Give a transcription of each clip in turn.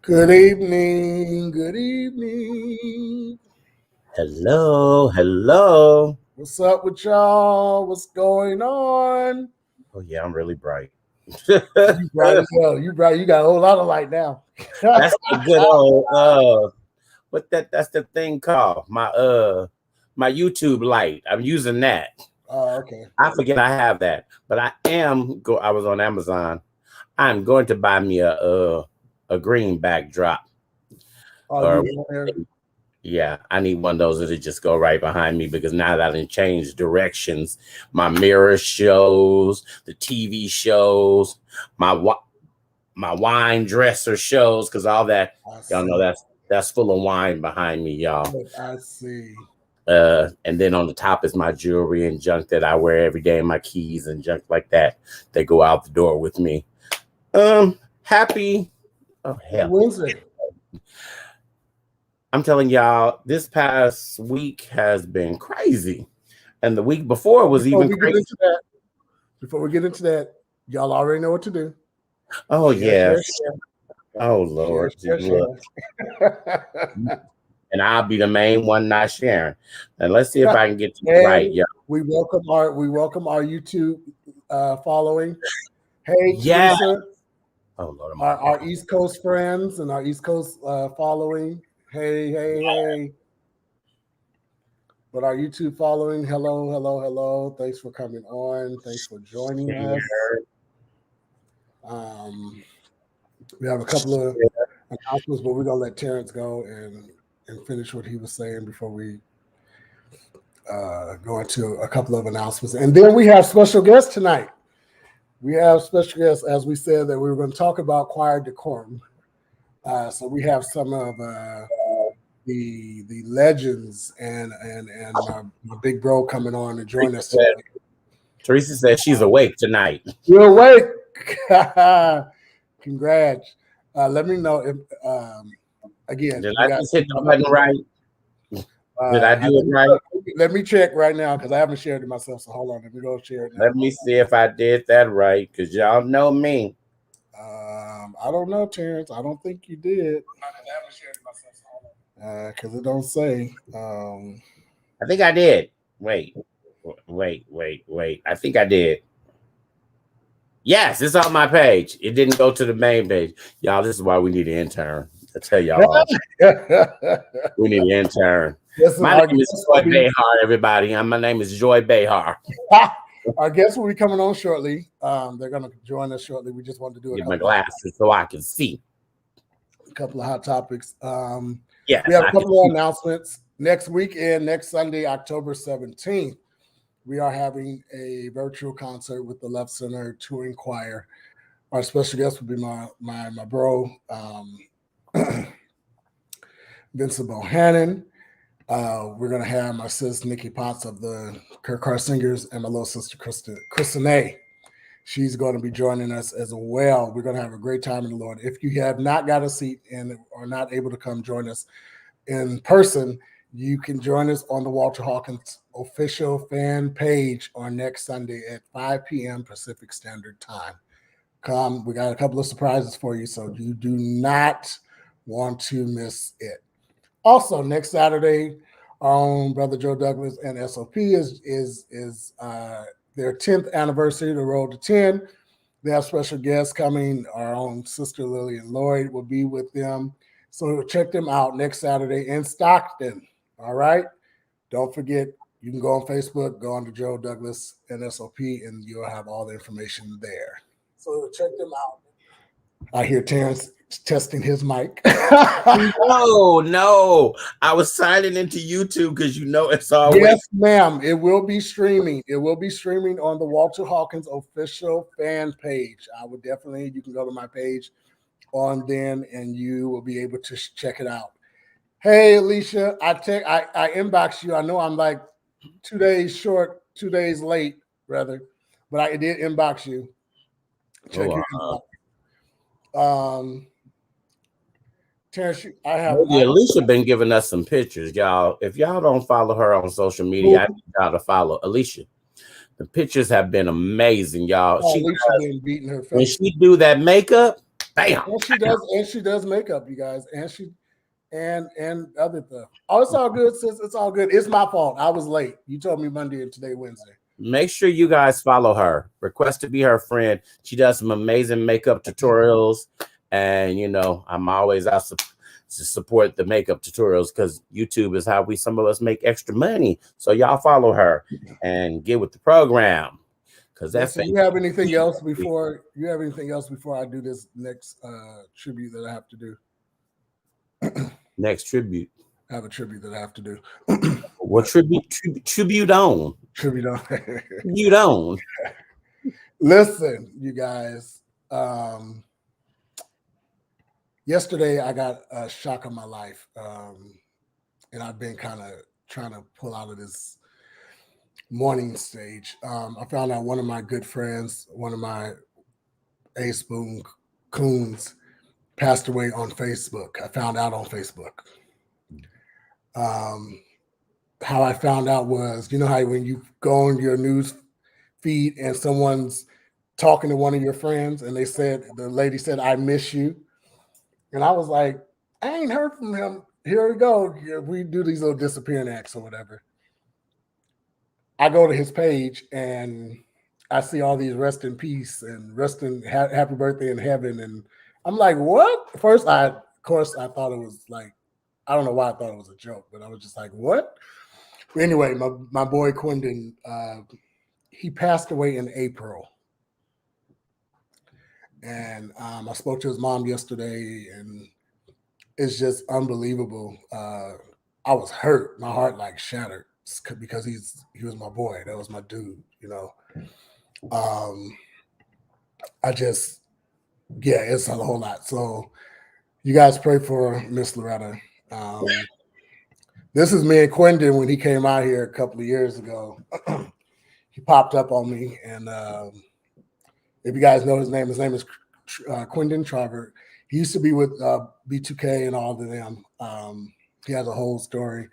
Good evening. Good evening. Hello. What's up with y'all? What's going on? Oh yeah, I'm really bright. You bright as hell. You bright. You got a whole lot of light now. That's the good old that's the thing called my YouTube light. I'm using that. Oh, okay. I forget I have that, but I was on Amazon. I'm going to buy me a green backdrop. Oh, Or you there? yeah, I need one of those that'll just go right behind me because now that I done changed directions, my mirror shows, the TV shows, my wine dresser shows, because all that y'all know that's full of wine behind me, y'all. I see. And then on the top is my jewelry and junk that I wear every day, and my keys and junk like that. They go out the door with me. Happy. Oh hell. Wednesday. I'm telling y'all, this past week has been crazy. And the week before was even crazy. Before we get into that, y'all already know what to do. Oh, yes. Oh, Lord. Share. And I'll be the main one not sharing. And let's see if I can get it right, y'all. We welcome our YouTube following. Hey, yeah. Lisa. Oh, Lord, our East Coast friends and our East Coast following. Hey. But our YouTube following, hello. Thanks for coming on. Thanks for joining us. We have a couple of announcements, but we're going to let Terrence go and finish what he was saying before we go into a couple of announcements. And then we have special guests tonight. We have special guests, as we said, that we were going to talk about choir decorum. So we have some of the legends and my big bro coming on to join us tonight. Teresa said she's awake tonight. You're awake. Congrats. Let me know if again. Did I just hit the button right? Did I do it right? Let me check right now because I haven't shared it myself. So hold on, let me go share it now. Let me see if I did that right because y'all know me. I don't know, Terrence. I don't think you did. I haven't shared it myself. Because it don't say. I think I did. Wait. I think I did. Yes, it's on my page. It didn't go to the main page. Y'all, this is why we need an intern. I tell y'all. We need an intern. My name is Joy Behar, everybody. My name is Joy Behar. Our guests will be coming on shortly. They're going to join us shortly. We just wanted to do get my glasses so I can see. A couple of hot topics. Yeah, we have a couple of announcements. Next weekend, next Sunday, October 17th, we are having a virtual concert with the Love Center Touring Choir. Our special guest will be my bro, Vincent Bohannon. We're going to have my sis, Nikki Potts of the Kirk Carr Singers, and my little sister, Kristen A. She's going to be joining us as well. We're going to have a great time in the Lord. If you have not got a seat and are not able to come join us in person, you can join us on the Walter Hawkins official fan page on next Sunday at 5 p.m. Pacific Standard Time. Come, we got a couple of surprises for you, so you do not want to miss it. Also, next Saturday, our own brother Joe Douglas and SOP is their 10th anniversary, the road to 10. They have special guests coming. Our own sister Lillian Lloyd will be with them. So check them out next Saturday in Stockton. All right. Don't forget, you can go on Facebook, go on to Joe Douglas and SOP, and you'll have all the information there. So check them out. I hear Terrence testing his mic. No. I was signing into YouTube because it's always. Yes, ma'am. It will be streaming. It will be streaming on the Walter Hawkins official fan page. I would definitely, you can go to my page on then and you will be able to check it out. Hey, Alicia, I inboxed you. I know I'm like 2 days short, 2 days late, rather, but I did inbox you. Check your inbox. Terrence, I have. Alicia been giving us some pictures, y'all. If y'all don't follow her on social media, I need y'all to follow Alicia. The pictures have been amazing, y'all. Alicia been beating her face. When she do that makeup, Bam. And she does makeup, you guys, and other stuff. Oh, it's all good, sis. It's all good. It's my fault. I was late. You told me Monday and today Wednesday. Make sure you guys follow her. Request to be her friend. She does some amazing makeup tutorials, and I'm always out to support the makeup tutorials because YouTube is how some of us make extra money. So y'all follow her and get with the program. Because that's. You have anything else before I do this next tribute that I have to do? Next tribute. I have a tribute that I have to do. What tribute on? Tribute on. You don't. Listen, you guys. Yesterday I got a shock of my life, and I've been kind of trying to pull out of this mourning stage. I found out one of my good friends, one of my A-Spoon coons, passed away on Facebook. I found out on Facebook. How I found out was, how when you go on your news feed and someone's talking to one of your friends and the lady said, "I miss you." And I was like, I ain't heard from him. Here we go. We do these little disappearing acts or whatever. I go to his page and I see all these rest in peace and happy birthday in heaven. And I'm like, what? First, of course, I thought it was like, I don't know why I thought it was a joke, but I was just like, what? But anyway, my boy Quindon, he passed away in April. And I spoke to his mom yesterday, and it's just unbelievable. I was hurt. My heart like shattered because he was my boy. That was my dude, it's a whole lot. So you guys pray for Miss Loretta. This is me and Quindon when he came out here a couple of years ago. He popped up on me, and if you guys know his name is Quindon Travert. He used to be with B2K and all of them. He has a whole story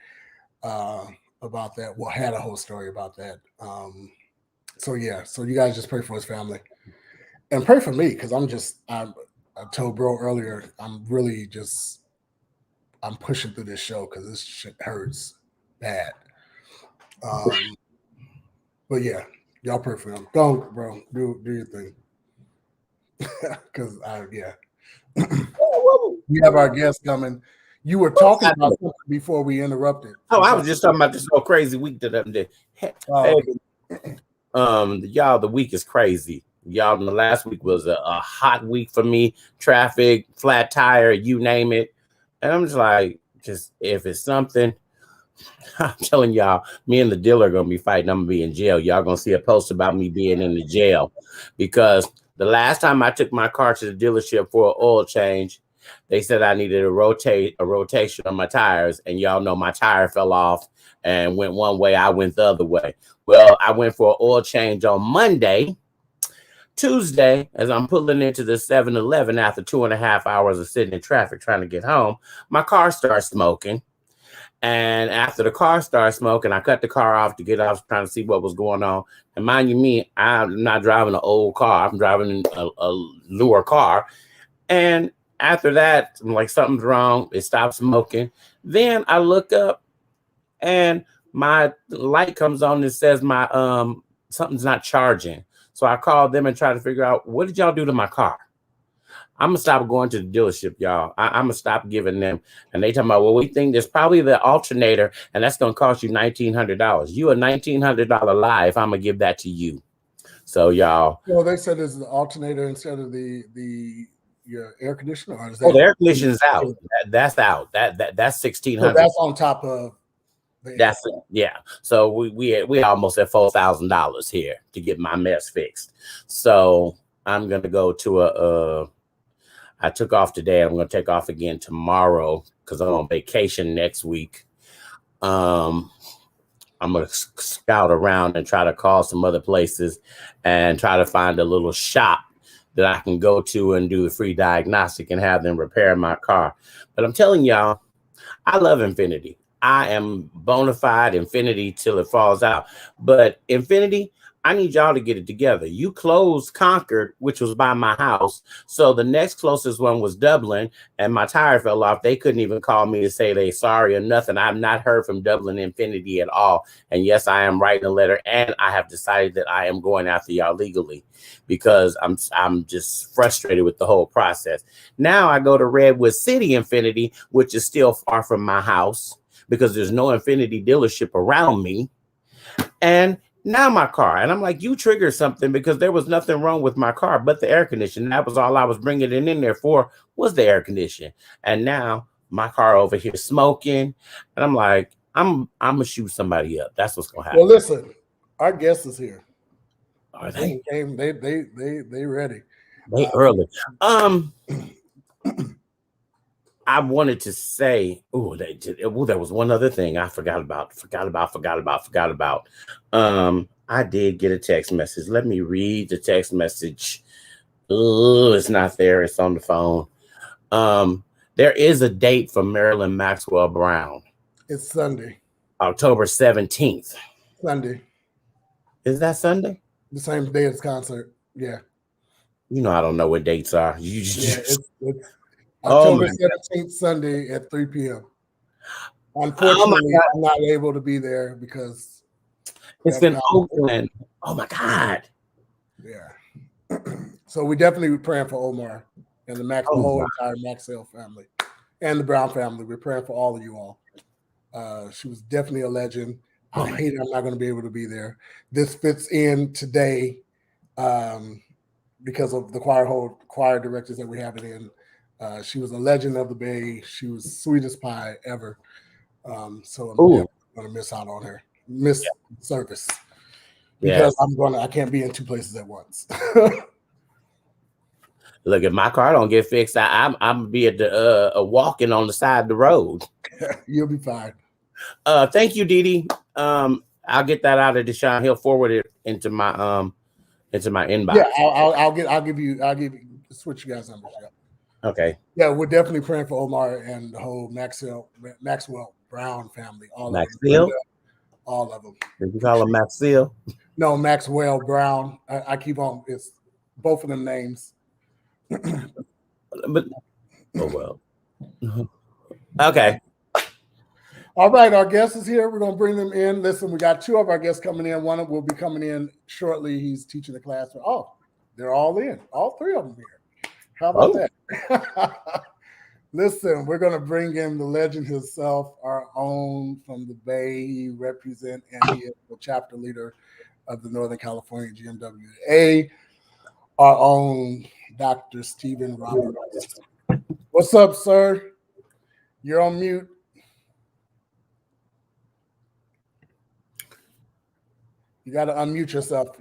about that. Well, had a whole story about that. So you guys just pray for his family and pray for me because I told bro earlier, I'm pushing through this show because this shit hurts bad. But yeah, y'all pray for him. Don't, bro. Do your thing. Because we have our guest coming. You were talking about something before we interrupted. Oh, I was just talking about this whole crazy week that I did. Y'all, the week is crazy. Y'all, the last week was a hot week for me. Traffic, flat tire, you name it. And I'm just like, if it's something, I'm telling y'all, me and the dealer are going to be fighting. I'm going to be in jail. Y'all going to see a post about me being in the jail because the last time I took my car to the dealership for an oil change, they said I needed a rotation on my tires. And y'all know my tire fell off and went one way. I went the other way. Well, I went for an oil change on Monday. Tuesday, as I'm pulling into the 7-Eleven after 2.5 hours of sitting in traffic trying to get home, my car starts smoking. And after the car started smoking, I cut the car off to get off, trying to see what was going on. And mind you, me, I'm not driving an old car. I'm driving a newer car. And after that, I'm like, something's wrong. It stopped smoking. Then I look up and my light comes on and says my something's not charging. So I called them and tried to figure out, what did y'all do to my car? I'm going to stop going to the dealership, y'all. I'm going to stop giving them. And they talking about, well, we think there's probably the alternator, and that's going to cost you $1,900. You a $1,900 lie if I'm going to give that to you. So, y'all. Well, they said it's the alternator instead of your air conditioner? Or is the air conditioner is out. That's out. That's $1,600. So that's on top of that's it. Yeah. So we almost at $4,000 here to get my mess fixed. So I'm going to go to I took off today. I'm going to take off again tomorrow because I'm on vacation next week. I'm going to scout around and try to call some other places and try to find a little shop that I can go to and do the free diagnostic and have them repair my car. But I'm telling y'all, I love Infinity. I am bona fide Infinity till it falls out. But Infinity, I need y'all to get it together. You closed Concord, which was by my house. So the next closest one was Dublin, and my tire fell off. They couldn't even call me to say they sorry or nothing. I've not heard from Dublin Infinity at all. And yes, I am writing a letter, and I have decided that I am going after y'all legally because I'm just frustrated with the whole process. Now I go to Redwood City Infinity, which is still far from my house because there's no Infinity dealership around me. And now my car, and I'm like, you triggered something because there was nothing wrong with my car but the air conditioning. That was all I was bringing it in there for was the air conditioning. And now my car over here smoking, and I'm like, I'm gonna shoot somebody up. That's what's gonna happen. Well, listen, our guest is here. Are they? They ready. They early. I wanted to say, there was one other thing I forgot about. I did get a text message. Let me read the text message. Oh, it's not there. It's on the phone. There is a date for Marilyn Maxwell Brown. It's Sunday. October 17th. Sunday. Is that Sunday? The same day as concert. Yeah. You know, I don't know what dates are. It's October 17th, Sunday at 3 p.m. Unfortunately, I'm not able to be there because it's in Oakland. Oh my God. Yeah. So we definitely were praying for Omar and the whole entire Maxwell family and the Brown family. We're praying for all of you all. She was definitely a legend. I hate I'm not going to be able to be there. This fits in today because of the choir directors that we have it in. She was a legend of the Bay. She was sweetest pie ever. So I'm definitely going to miss out on her. Miss service because I can't be in two places at once. Look, if my car don't get fixed, I'm gonna be at the walking on the side of the road. You'll be fine. Thank you, Dee. I'll get that out of Deshaun. He'll forward it into my inbox. Yeah, I'll give you switch you guys numbers. Yeah. Okay. Yeah, we're definitely praying for Omar and the whole Maxwell Brown family. All of them. Did you call him Maxwell? No, Maxwell Brown. I keep on. It's both of them names. But oh well. Okay. All right, our guest is here. We're gonna bring them in. Listen, we got two of our guests coming in. One will be coming in shortly. He's teaching the class. They're all in. All three of them here. How about that? Listen, we're gonna bring in the legend himself, our own from the Bay. He represents and he is the chapter leader of the Northern California GMWA. Our own Dr. Stephen Roberts. What's up, sir? You're on mute. You got to unmute yourself.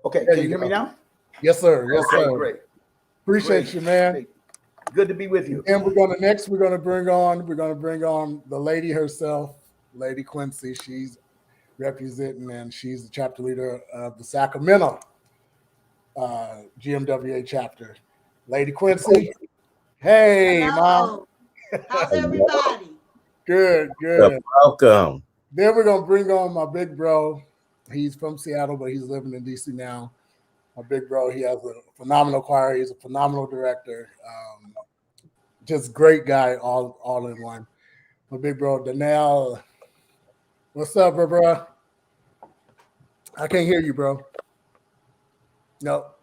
Okay, can you hear me now? Yes, sir. Yes, okay, sir. Great. Appreciate you, man. Great. Good to be with you. And we're gonna bring on the lady herself, Lady Quincy. She's representing and she's the chapter leader of the Sacramento GMWA chapter. Lady Quincy. Hey, hello. Mom. How's everybody? Good. Welcome. Then we're gonna bring on my big bro. He's from Seattle, but he's living in DC now. My big bro, he has a phenomenal choir. He's a phenomenal director. Just great guy, all in one. My big bro, DaNell. What's up, bro? I can't hear you, bro. Nope.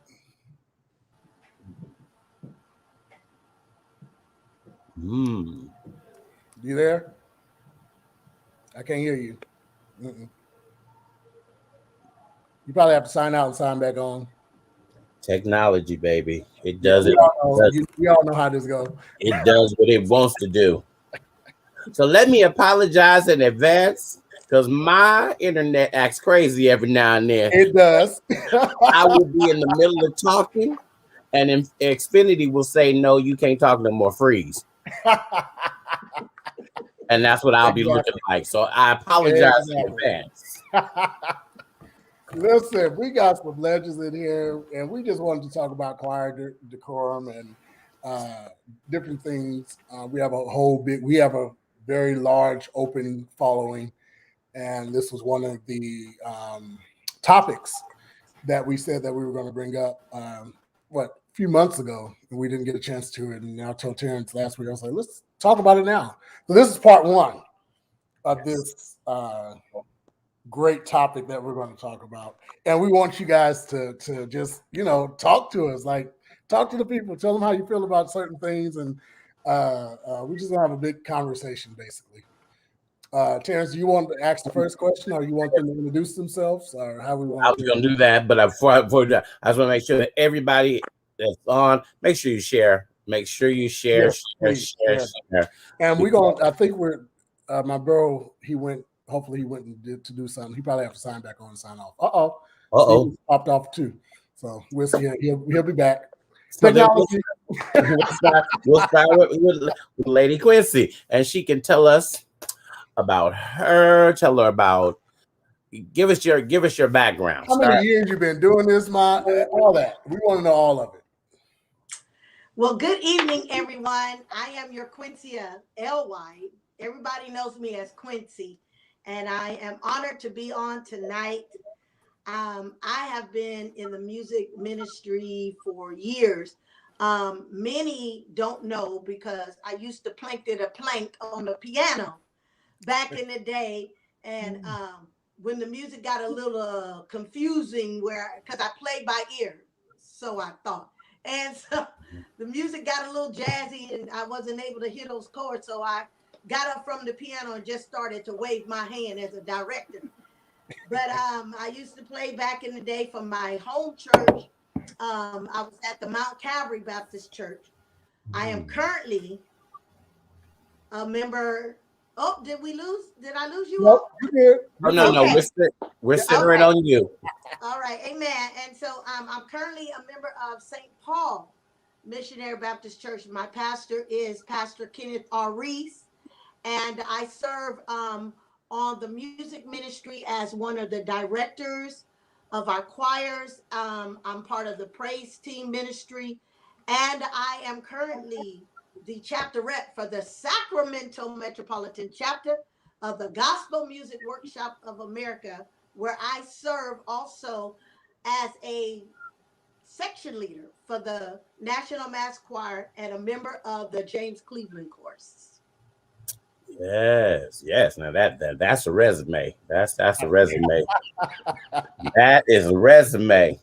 You there? I can't hear you. You probably have to sign out and sign back on. Technology, baby. It does it. We all know how this goes. It does what it wants to do. So let me apologize in advance because my internet acts crazy every now and then. It does. I will be in the middle of talking, and Xfinity will say, "No, you can't talk no more. Freeze." And that's what I'll be looking like. So I apologize in advance. Listen, we got some legends in here, and we just wanted to talk about choir decorum and different things. We have a very large open following, and this was one of the topics that we said that we were going to bring up a few months ago, and we didn't get a chance to. And now I told Terrence last week, I was like, let's talk about it now. So this is part one of this great topic that we're going to talk about, and we want you guys to just talk to us, like talk to the people, tell them how you feel about certain things, and we just have a big conversation basically. Terrence, do you want to ask the first question, or you want them to introduce themselves, or how we want? I was going to do that, but before that, I just want to make sure that everybody that's on, make sure you share. Make sure you share, Yes, share. And we're going. I think we're. My bro, he went. Hopefully, he went and did to do something. He probably have to sign back on and sign off. Steve popped off too. So we'll see. He'll be back. So we'll start with Lady Quincy, and she can tell us about her. Tell her about. Give us your background. How many years you been doing this, all that? We want to know all of it. Well, good evening, everyone. I am Yorkquincia Ellioe. Everybody knows me as Quincy, and I am honored to be on tonight. I have been in the music ministry for years. Many don't know because I used to plank on the piano back in the day, and when the music got a little confusing, because I played by ear, so I thought, and so the music got a little jazzy, and I wasn't able to hit those chords, so I got up from the piano and just started to wave my hand as a director. But I used to play back in the day from my home church. I was at the Mount Calvary Baptist Church. I am currently a member. Oh, did I lose you? Nope, you did. Oh, no, we're centering on you. All right, amen. And so I'm currently a member of St. Paul Missionary Baptist Church. My pastor is Pastor Kenneth R. Reese, and I serve on the music ministry as one of the directors of our choirs. I'm part of the praise team ministry, and I am currently the chapter rep for the Sacramento Metropolitan Chapter of the Gospel Music Workshop of America, where I serve also as a section leader for the National Mass Choir and a member of the James Cleveland Chorus. Yes. Now that's a resume. That's a resume. That is a resume.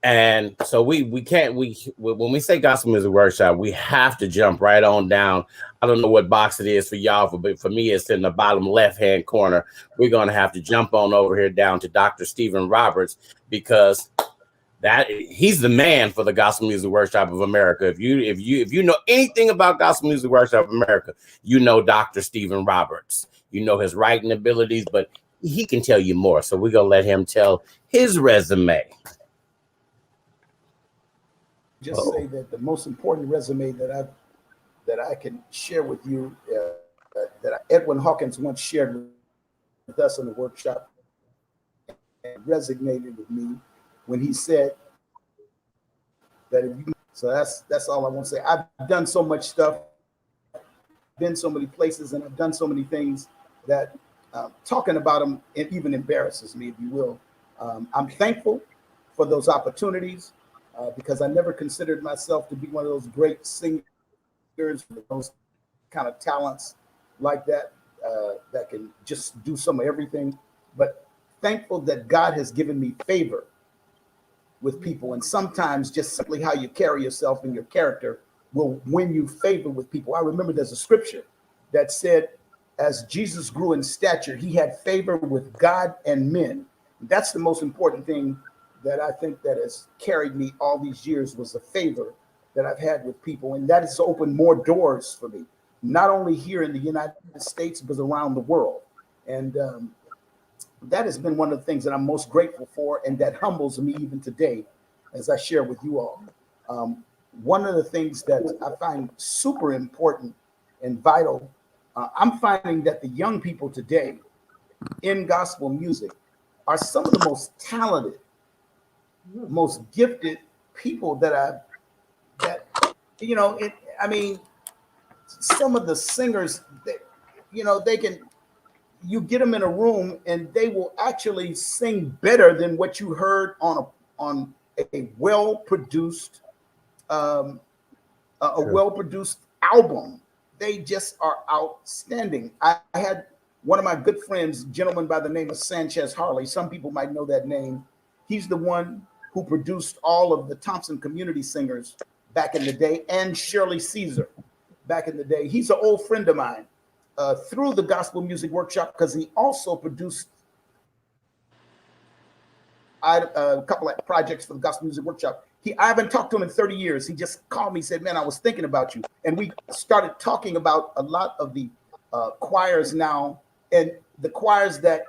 And so when we say Gospel Music Workshop, we have to jump right on down. I don't know what box it is for y'all, but for me, it's in the bottom left-hand corner. We're going to have to jump on over here down to Dr. Stephen Roberts, because he's the man for the Gospel Music Workshop of America. If you know anything about Gospel Music Workshop of America, you know Dr. Stephen Roberts. You know his writing abilities, but he can tell you more. So we're going to let him tell his resume. Just say that the most important resume that I can share with you, that Edwin Hawkins once shared with us in the workshop, and resonated with me when he said that if you. So that's all I want to say. I've done so much stuff, been so many places, and I've done so many things that talking about them it even embarrasses me, if you will. I'm thankful for those opportunities. Because I never considered myself to be one of those great singers, those kind of talents like that, that can just do some of everything. But thankful that God has given me favor with people. And sometimes just simply how you carry yourself and your character will win you favor with people. I remember there's a scripture that said, as Jesus grew in stature, he had favor with God and men. That's the most important thing that I think that has carried me all these years, was the favor that I've had with people. And that has opened more doors for me, not only here in the United States, but around the world. And that has been one of the things that I'm most grateful for, and that humbles me even today as I share with you all. One of the things that I find super important and vital, I'm finding that the young people today in gospel music are some of the most talented, most gifted people that some of the singers that, they can you get them in a room and they will actually sing better than what you heard on a well-produced well-produced album. They just are outstanding. I had one of my good friends, a gentleman by the name of Sanchez Harley. Some people might know that name. He's the one who produced all of the Thompson Community Singers back in the day, and Shirley Caesar back in the day. He's an old friend of mine through the Gospel Music Workshop, because he also produced a couple of projects for the Gospel Music Workshop. I haven't talked to him in 30 years. He just called me, said, man, I was thinking about you. And we started talking about a lot of the choirs now, and the choirs that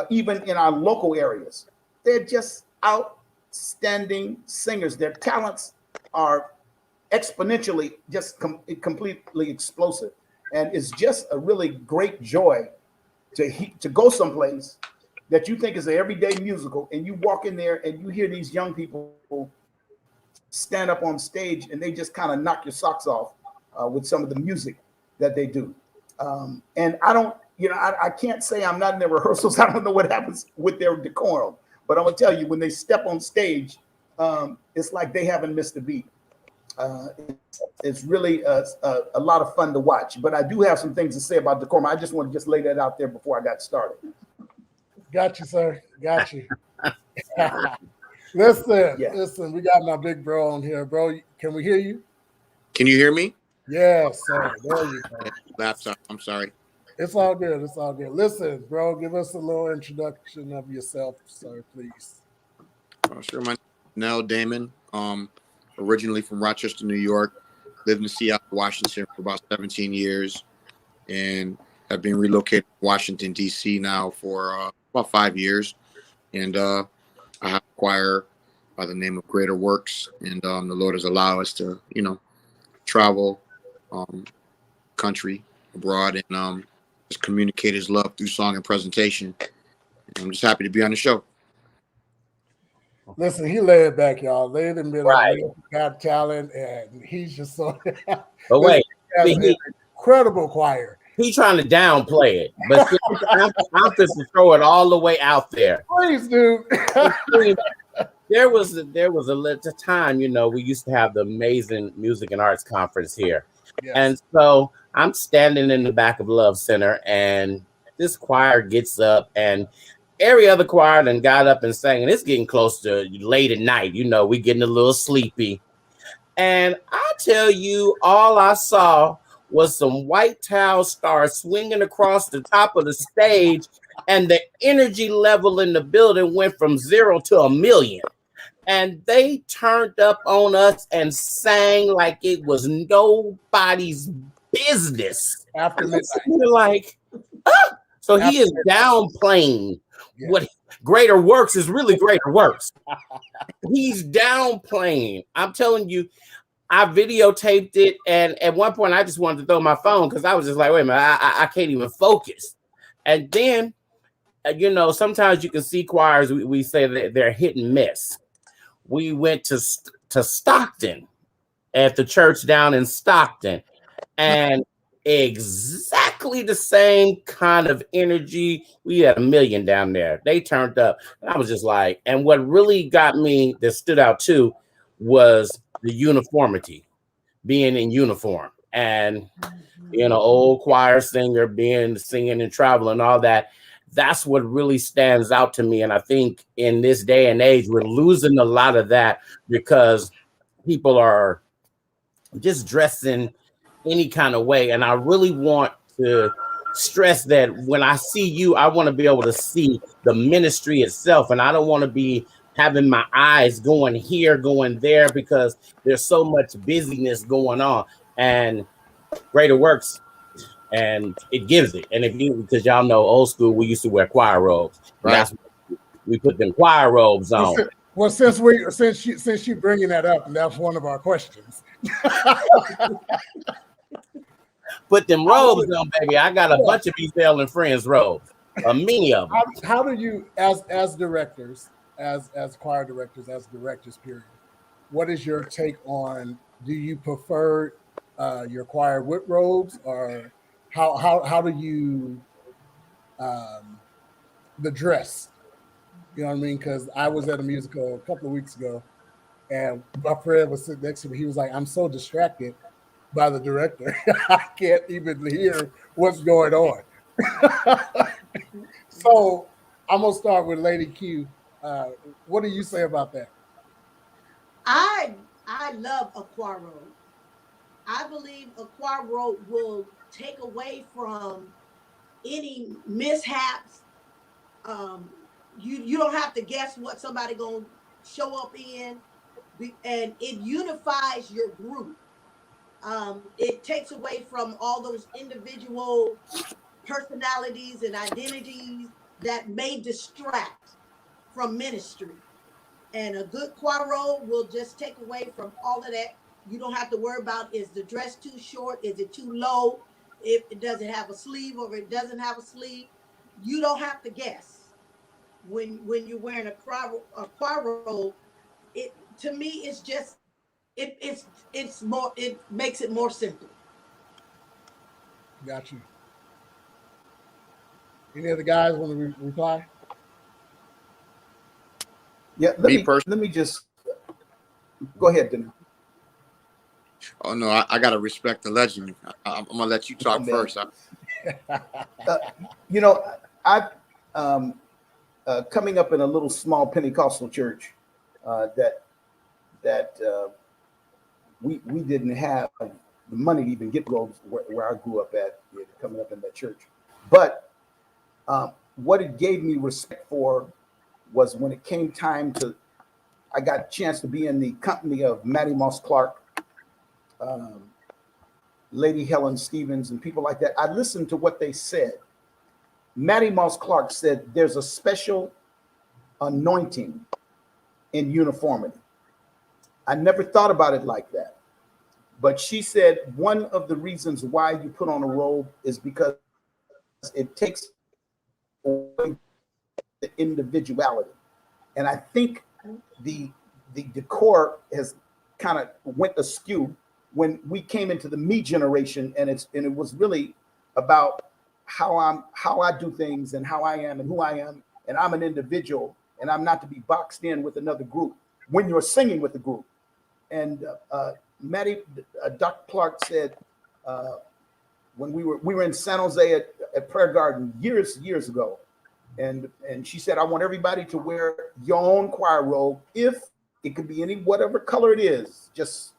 even in our local areas, they're just outstanding singers. Their talents are exponentially just completely explosive. And it's just a really great joy to go someplace that you think is an everyday musical, and you walk in there and you hear these young people stand up on stage and they just kind of knock your socks off with some of the music that they do. And I don't, I can't say I'm not in their rehearsals. I don't know what happens with their decorum, but I'm gonna tell you, when they step on stage, it's like they haven't missed a beat. It's really a lot of fun to watch. But I do have some things to say about decorum. I just want to just lay that out there before I got started. Got you, sir. Got you. Listen, we got my big bro on here. Bro, can we hear you? Can you hear me? Yes, sir. There you go. Laptop. I'm sorry. It's all good. It's all good. Listen, bro, give us a little introduction of yourself, sir, please. Sure. My name is DaNell Daymon. Originally from Rochester, New York. Lived in Seattle, Washington for about 17 years, and have been relocated to Washington, D.C. now for about 5 years. And I have a choir by the name of Greater Works, and the Lord has allowed us to, travel country, abroad, and just communicate His love through song and presentation. And I'm just happy to be on the show. Listen, he laid back, y'all. Laid in the middle, Right. Got talent, and he's just so. But wait, he has an incredible choir. He's trying to downplay it, but I'm just to throw it all the way out there. Please, dude. There was a time, we used to have the amazing music and arts conference here. Yes. And so I'm standing in the back of Love Center, and this choir gets up, and every other choir then got up and sang, and it's getting close to late at night. We getting a little sleepy. And I tell you, all I saw was some white towel stars swinging across the top of the stage, and the energy level in the building went from 0 to 1,000,000. And they turned up on us and sang like it was nobody's business. After midnight. We're like, ah! So he is downplaying what Greater Works is really Greater Works. He's downplaying. I'm telling you, I videotaped it, and at one point I just wanted to throw my phone because I was just like, wait a minute, I can't even focus. And then, sometimes you can see choirs, we say that they're hit and miss. We went to Stockton at the church down in Stockton, and exactly the same kind of energy. We had 1,000,000 down there. They turned up. And I was just like, and what really got me that stood out too was the uniformity, being in uniform, and old choir singer singing and traveling, all that. That's what really stands out to me. And I think in this day and age, we're losing a lot of that because people are just dressing any kind of way. And I really want to stress that when I see you, I want to be able to see the ministry itself. And I don't want to be having my eyes going here, going there, because there's so much busyness going on. And Greater Works, and it gives it. And because y'all know old school, we used to wear choir robes. Right. We put them choir robes on. Well, since you bringing that up, and that's one of our questions. Put them robes on, baby. I got a bunch of Bethel and Friends robes. Many of them. How do you, as directors, as choir directors, as directors, period, what is your take on? Do you prefer your choir with robes, or how do you the dress. You know what I mean? Because I was at a musical a couple of weeks ago, and my friend was sitting next to me. He was like, "I'm so distracted by the director, I can't even hear what's going on." So I'm gonna start with Lady Q. What do you say about that? I love a choir robe. I believe a choir robe will take away from any mishaps. Um, you don't have to guess what somebody gonna show up in, and it unifies your group. It takes away from all those individual personalities and identities that may distract from ministry. And a good choir robe will just take away from all of that. You don't have to worry about, is the dress too short? Is it too low? If it doesn't have a sleeve or it doesn't have a sleeve, you don't have to guess when you're wearing a choir robe. It, to me, it's just it's more, it makes it more simple. Got you. Any other guys want to reply? Yeah, Me personally, let me just go ahead, DaNell. oh no, I gotta respect the legend. I'm gonna let you talk first. You know, I've coming up in a little small Pentecostal church that we didn't have the money to even get robes where I grew up at, coming up in that church. But what it gave me respect for was when it came time to, I got a chance to be in the company of Mattie Moss Clark, Lady Helen Stevens, and people like that. I listened to what they said. Mattie Moss Clark said there's a special anointing in uniformity. I never thought about it like that. But she said one of the reasons why you put on a robe is because it takes away the individuality. And I think the decor has kind of went askew when we came into the me generation, and it was really about how I do things and how I am and who I am, and I'm an individual, and I'm not to be boxed in with another group when you're singing with the group. And Dr. Clark said when we were in San Jose at Prayer Garden years ago, and she said, I want everybody to wear your own choir robe. If it could be any whatever color it is, just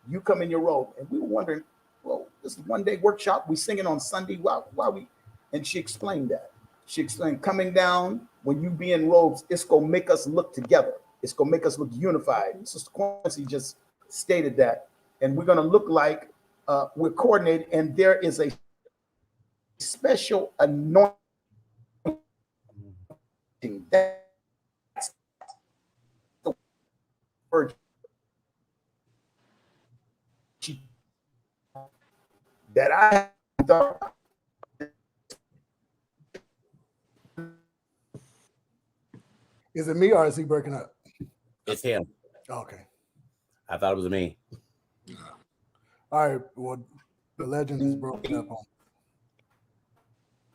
you come in your robe. And we were wondering, well, this is one day workshop. We singing on Sunday. Why we? And she explained that. She explained coming down when you be in robes, it's gonna make us look together. It's gonna make us look unified. Sister Quincy just stated that, and we're gonna look like we're coordinated. And there is a special anointing. That's the word that I thought. Is it me or is he breaking up? It's him. Okay. I thought it was me. All right. Well, the legend is broken up on,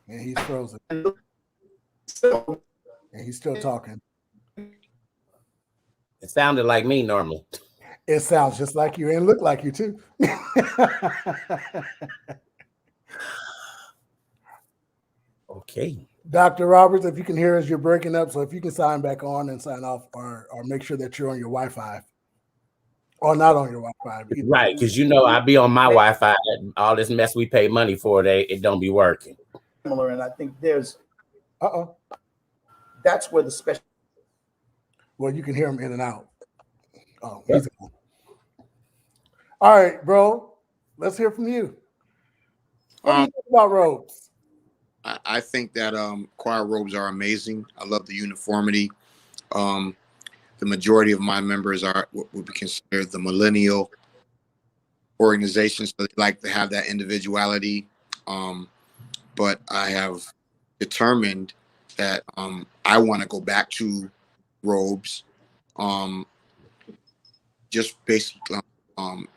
and he's frozen, and he's still talking. It sounded like me normally. It sounds just like you and look like you too. Okay. Dr. Roberts, if you can hear us, you're breaking up. So if you can sign back on and sign off, or make sure that you're on your Wi-Fi, or not on your Wi-Fi. Right, because I be on my Wi-Fi. All this mess we pay money for, it don't be working. And I think there's that's where the special. Well, you can hear him in and out. Oh, yep. He's cool. All right, bro. Let's hear from you. What do you think about robes? I think that choir robes are amazing. I love the uniformity. The majority of my members are what would be considered the millennial organizations, so they like to have that individuality. But I have determined that I want to go back to robes, just basically, and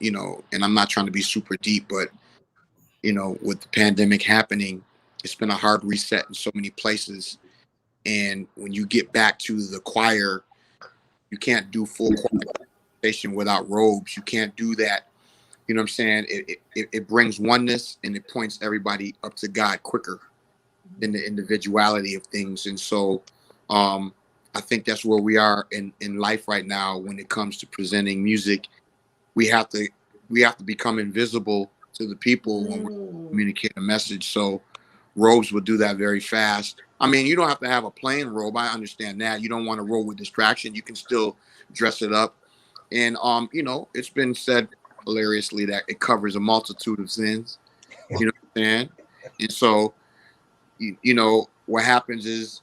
I'm not trying to be super deep, but with the pandemic happening, it's been a hard reset in so many places. And when you get back to the choir, you can't do full choir without robes. You can't do that. You know what I'm saying? It brings oneness, and it points everybody up to God quicker than the individuality of things. And so I think that's where we are in life right now when it comes to presenting music. We have to become invisible to the people when we communicate a message. So robes will do that very fast. I mean, you don't have to have a plain robe. I understand that. You don't want to robe with distraction. You can still dress it up. And you know, it's been said hilariously that it covers a multitude of sins. You know what I'm saying? And so, you know, what happens is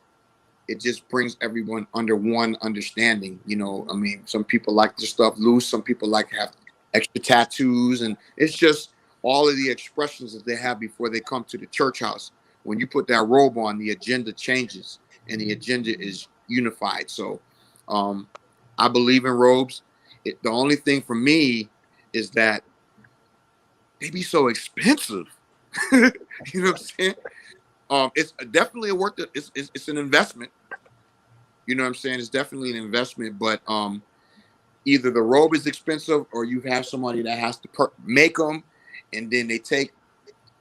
it just brings everyone under one understanding. You know, I mean, some people like the stuff loose. Some people like to have extra tattoos, and it's just all of the expressions that they have before they come to the church house. When you put that robe on, the agenda changes, and the agenda is unified. So I believe in robes. The only thing for me is that they be so expensive. You know what I'm saying? It's definitely a worth it. It's an investment. You know what I'm saying? It's definitely an investment, but either the robe is expensive or you have somebody that has to make them, and then they take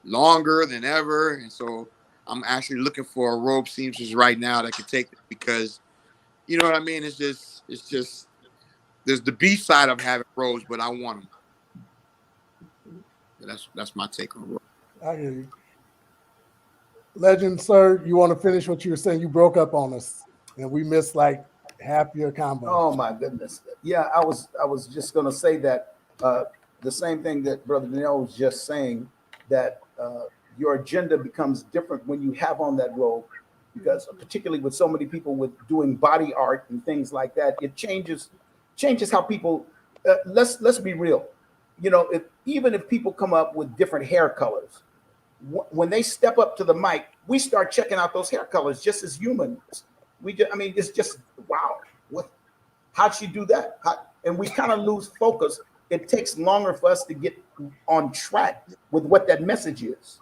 longer than ever. And so I'm actually looking for a robe seamstress right now that can take it, because you know what I mean? It's just there's the B side of having robes, but I want them. That's my take on robes. I hear you. Legend, sir, you want to finish what you were saying? You broke up on us, and we missed like half your combo. Oh my goodness. Yeah, I was just going to say that the same thing that Brother DaNell was just saying, that your agenda becomes different when you have on that robe, because particularly with so many people with doing body art and things like that, it changes how people. Let's be real. You know, even if people come up with different hair colors, when they step up to the mic, we start checking out those hair colors just as humans. I mean, it's just, wow. How'd she do that? And we kind of lose focus. It takes longer for us to get on track with what that message is.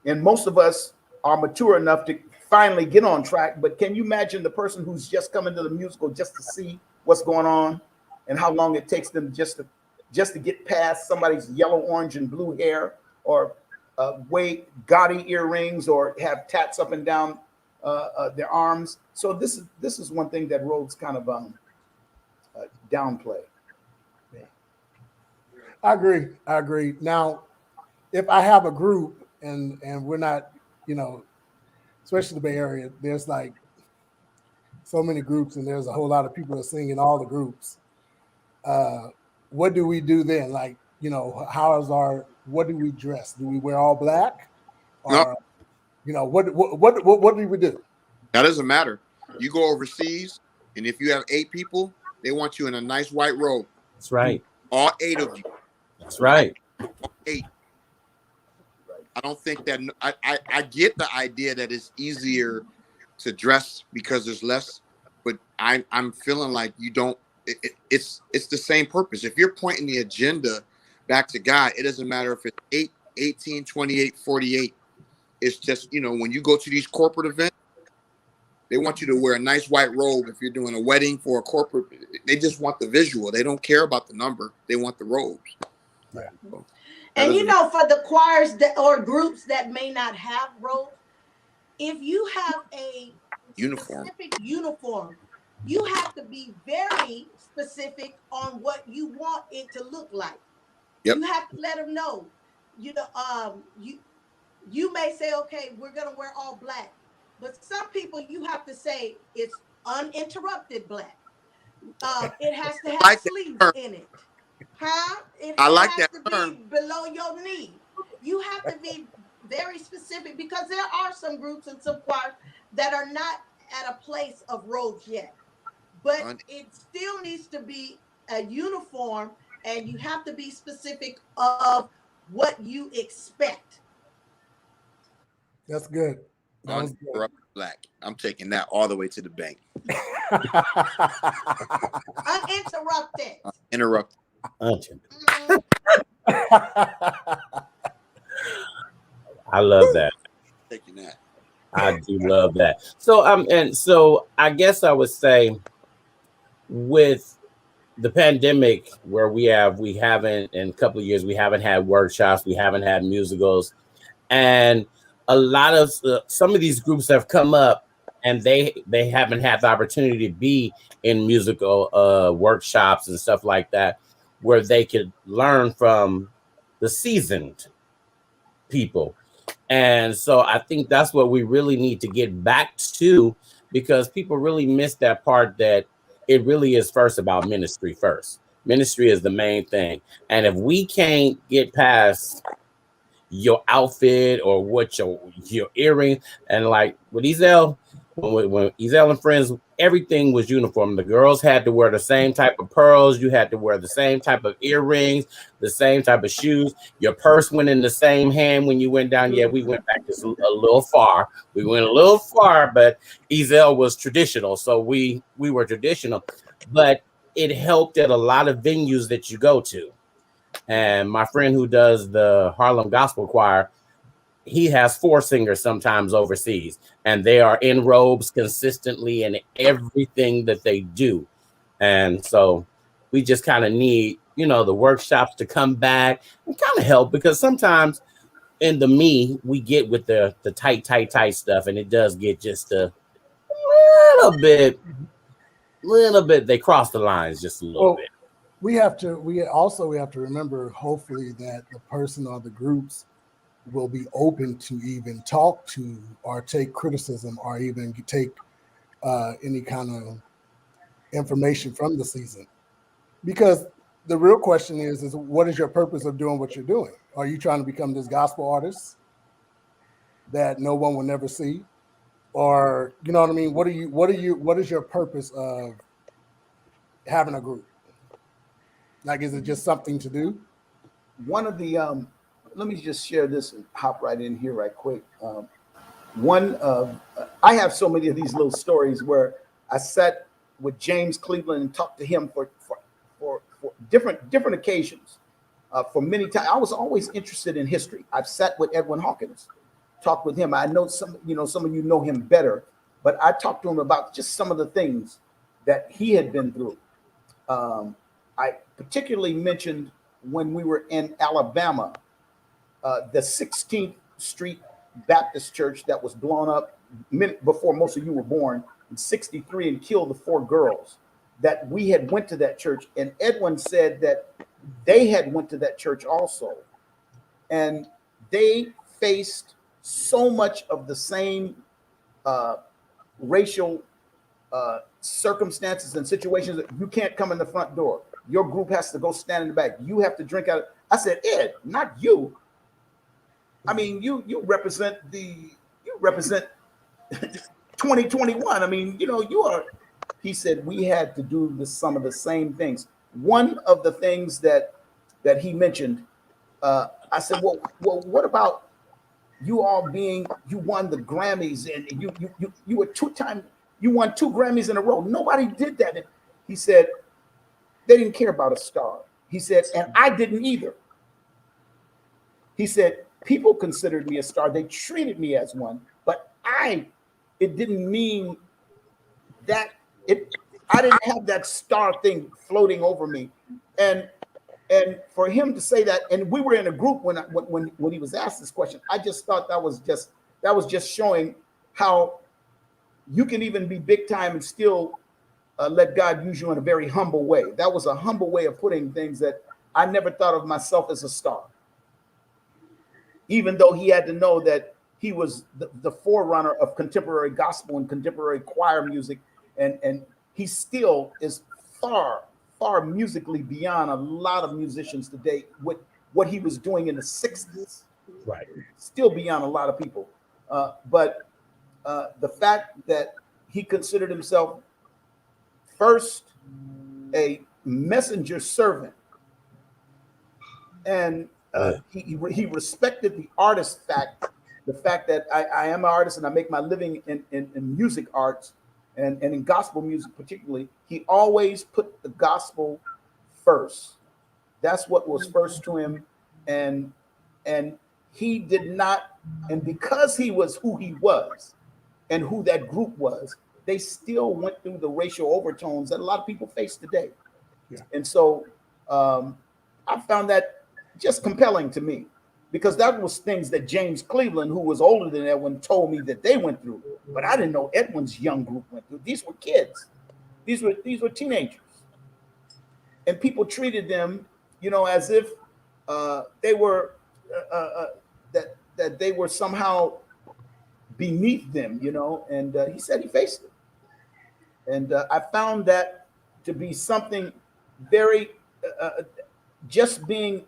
And most of us are mature enough to finally get on track. But can you imagine the person who's just coming to the musical just to see what's going on, and how long it takes them just to get past somebody's yellow, orange, and blue hair, or wear gaudy earrings, or have tats up and down their arms. So this is one thing that robes kind of downplay. Yeah. I agree. Now, if I have a group and we're not, you know, especially the Bay Area, there's like so many groups, and there's a whole lot of people that sing in all the groups. What do we do then? Like, you know, what do we dress? Do we wear all black? Or, no. You know, what do we do? That doesn't matter. You go overseas, and if you have 8 people, they want you in a nice white robe. That's right. All 8 of you. That's right. All 8. I don't think that I get the idea that it's easier to dress because there's less, but I'm feeling like you don't. It's the same purpose. If you're pointing the agenda back to God, it doesn't matter if it's 8, 18, 28, 48. It's just, you know, when you go to these corporate events, they want you to wear a nice white robe. If you're doing a wedding for a corporate, they just want the visual. They don't care about the number. They want the robes. Yeah. So, and you know, for the choirs or groups that may not have robes, if you have a specific uniform, you have to be very specific on what you want it to look like. Yep. You have to let them know. You know, you may say, okay, we're gonna wear all black, but some people you have to say it's uninterrupted black. It has to have sleeves in it. Huh? It has to be below your knee. You have to be very specific, because there are some groups and some choirs that are not at a place of robes yet, but it still needs to be a uniform, and you have to be specific of what you expect. That's good. That was good. Black. I'm taking that all the way to the bank. Uninterrupted. Interrupted. I love that. Taking that. I do love that. So and so I guess I would say with the pandemic where we haven't in a couple of years we haven't had workshops, we haven't had musicals, and a lot of some of these groups have come up and they haven't had the opportunity to be in musical workshops and stuff like that where they could learn from the seasoned people. And so I think that's what we really need to get back to, because people really miss that part, that it really is first about ministry first. Ministry is the main thing. And if we can't get past your outfit or what your earring, and like with Ezel, when Ezel and friends, everything was uniform. The girls had to wear the same type of pearls, you had to wear the same type of earrings, the same type of shoes, your purse went in the same hand when you went down. Yeah, we went back just a little far. We went a little far, but Ezel was traditional, so we were traditional. But it helped at a lot of venues that you go to. And my friend who does the Harlem Gospel Choir, he has 4 singers sometimes overseas, and they are in robes consistently in everything that they do. And so we just kind of need, the workshops to come back and kind of help, because sometimes in the we get with the tight stuff, and it does get just a little bit, they cross the lines just a little bit. We have to remember, hopefully, that the person or the groups will be open to even talk to or take criticism or even take any kind of information from the season. Because the real question is what is your purpose of doing what you're doing? Are you trying to become this gospel artist that no one will never see? Or, you know what I mean? What is your purpose of having a group? Like, is it just something to do? One of the let me just share this and hop right in here right quick. I have so many of these little stories where I sat with James Cleveland and talked to him for different occasions. For many times, I was always interested in history. I've sat with Edwin Hawkins, talked with him. I know some of you know him better, but I talked to him about just some of the things that he had been through. I particularly mentioned when we were in Alabama, the 16th Street Baptist Church that was blown up before most of you were born in '63 and killed the 4 girls. That we had went to that church, and Edwin said that they had went to that church also, and they faced so much of the same racial circumstances and situations. That you can't come in the front door. Your group has to go stand in the back. You have to drink out. I said, Ed, not you. I mean, you represent 2021. I mean, you are. He said we had to do some of the same things. One of the things that he mentioned, I said, well, what about you all you won the Grammys, and you were you won 2 Grammys in a row. Nobody did that. And he said they didn't care about a star. He said, and I didn't either. He said people considered me a star. They treated me as one, but it didn't mean that I didn't have that star thing floating over me. And for him to say that, and we were in a group when he was asked this question, I just thought that was just showing how you can even be big time and still let God use you in a very humble way. That was a humble way of putting things, that I never thought of myself as a star. Even though he had to know that he was the forerunner of contemporary gospel and contemporary choir music, and he still is far musically beyond a lot of musicians today with what he was doing in the 60s. Right. Still beyond a lot of people. But the fact that he considered himself first a messenger servant, and he respected the artist the fact that I am an artist and I make my living in music arts and in gospel music particularly. He always put the gospel first. That's what was first to him, and he did not, and because he was who he was and who that group was, they still went through the racial overtones that a lot of people face today. Yeah. And so I found that just compelling to me, because that was things that James Cleveland, who was older than Edwin, told me that they went through. But I didn't know Edwin's young group went through. These were kids. These were teenagers. And people treated them, as if they were that they were somehow beneath them, And he said he faced it, and I found that to be something very just being.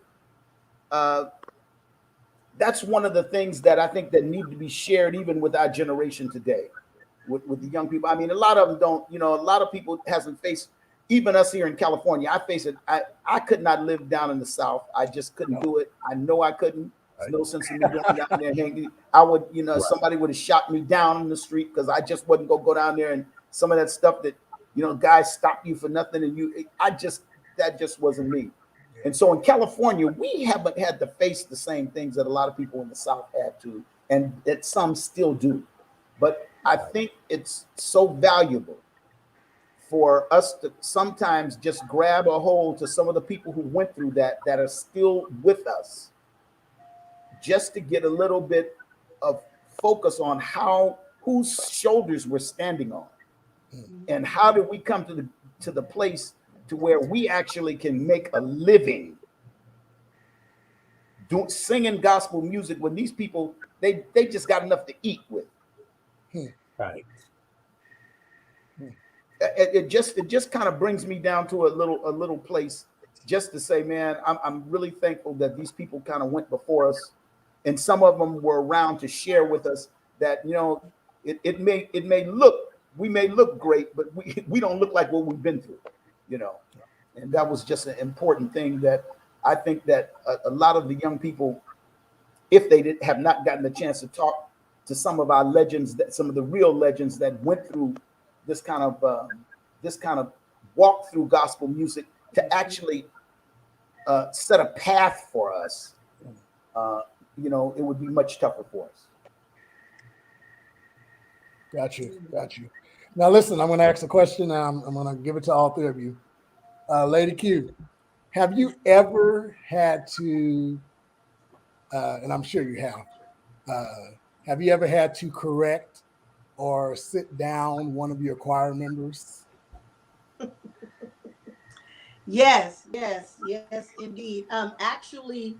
That's one of the things that I think that need to be shared even with our generation today, with the young people. I mean, a lot of them don't. A lot of people hasn't faced. Even us here in California, I face it. I could not live down in the South. I just couldn't do it. I know I couldn't. There's no sense in me going down there hanging. I would, somebody would have shot me down in the street because I just wasn't gonna go down there, and some of that stuff that, guys stop you for nothing, and that just wasn't me. And so in California, we haven't had to face the same things that a lot of people in the South had to, and that some still do. But I think it's so valuable for us to sometimes just grab a hold to some of the people who went through that are still with us, just to get a little bit of focus on whose shoulders we're standing on, and how did we come to the place to where we actually can make a living singing gospel music when these people they just got enough to eat with. Right. It just kind of brings me down to a little place just to say, man, I'm really thankful that these people kind of went before us, and some of them were around to share with us that, we may look great, but we don't look like what we've been through, and that was just an important thing that I think that a lot of the young people, if they have not gotten the chance to talk to some of our legends, some of the real legends that went through this kind of walk through gospel music to actually set a path for us, it would be much tougher for us. Got you. Now listen, I'm going to ask a question. I'm going to give it to all three of you. Lady Q, have you ever had to, and I'm sure you have you ever had to correct or sit down one of your choir members? Yes, indeed. Actually,